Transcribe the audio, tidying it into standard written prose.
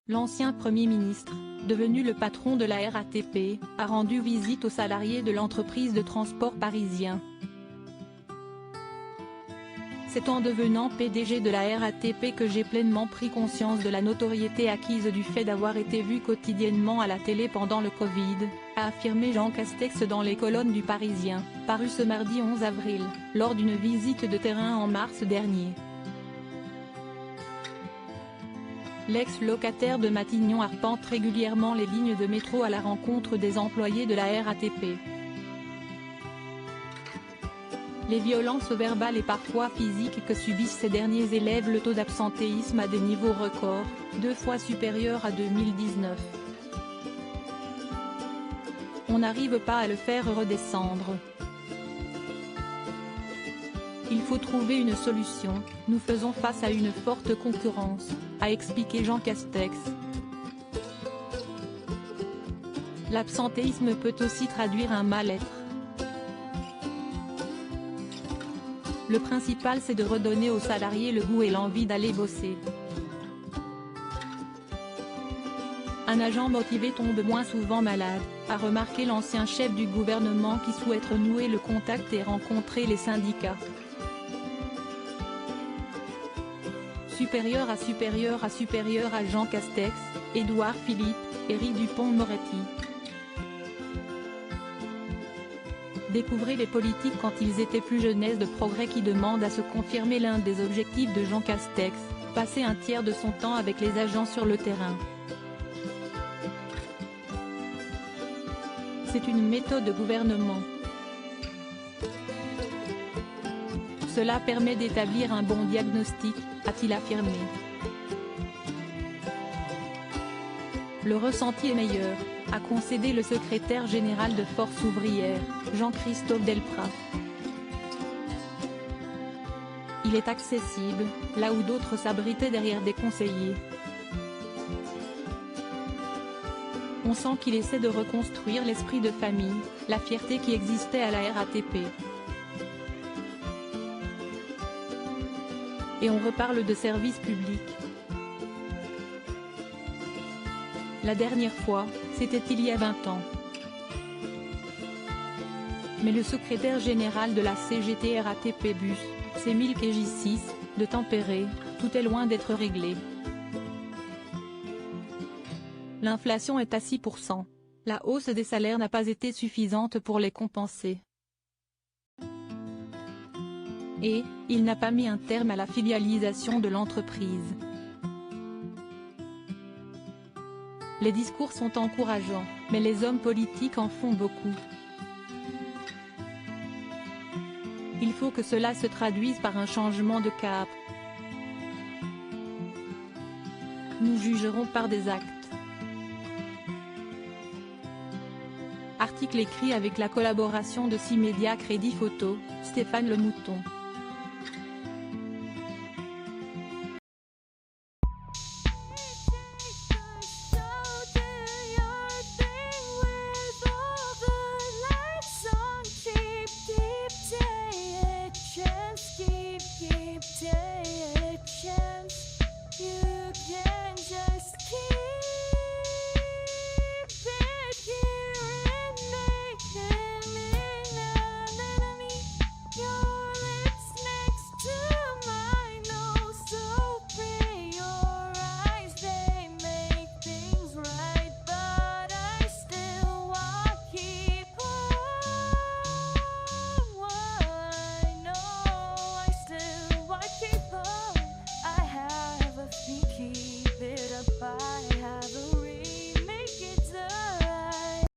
L'ancien Premier ministre, devenu le patron de la RATP, a rendu visite aux salariés de l'entreprise de transport parisien. C'est en devenant PDG de la RATP que j'ai pleinement pris conscience de la notoriété acquise du fait d'avoir été vu quotidiennement à la télé pendant le Covid, a affirmé Jean Castex dans les colonnes du Parisien, paru ce mardi 11 avril, lors d'une visite de terrain en mars dernier. L'ex-locataire de Matignon arpente régulièrement les lignes de métro à la rencontre des employés de la RATP. Les violences verbales et parfois physiques que subissent ces derniers élèvent le taux d'absentéisme à des niveaux records, 2 fois supérieurs à 2019. On n'arrive pas à le faire redescendre. Il faut trouver une solution, nous faisons face à une forte concurrence, a expliqué Jean Castex. L'absentéisme peut aussi traduire un mal-être. Le principal c'est de redonner aux salariés le goût et l'envie d'aller bosser. Un agent motivé tombe moins souvent malade, a remarqué l'ancien chef du gouvernement qui souhaite renouer le contact et rencontrer les syndicats. Supérieur à Jean Castex, Édouard Philippe, Éric Dupond-Moretti. Découvrez les politiques quand ils étaient plus jeunesse de progrès qui demandent à se confirmer l'un des objectifs de Jean Castex, passer un tiers de son temps avec les agents sur le terrain. C'est une méthode de gouvernement. Cela permet d'établir un bon diagnostic, a-t-il affirmé. Le ressenti est meilleur, a concédé le secrétaire général de Force ouvrière, Jean-Christophe Delprat. Il est accessible, là où d'autres s'abritaient derrière des conseillers. On sent qu'il essaie de reconstruire l'esprit de famille, la fierté qui existait à la RATP. Et on reparle de service public. La dernière fois, c'était il y a 20 ans. Mais le secrétaire général de la CGT RATP Bus, Semil Kégissis, de tempérer, tout est loin d'être réglé. L'inflation est à 6%. La hausse des salaires n'a pas été suffisante pour les compenser. Et, il n'a pas mis un terme à la filialisation de l'entreprise. Les discours sont encourageants, mais les hommes politiques en font beaucoup. Il faut que cela se traduise par un changement de cap. Nous jugerons par des actes. Article écrit avec la collaboration de 6 médias Crédit Photo, Stéphane Le Mouton.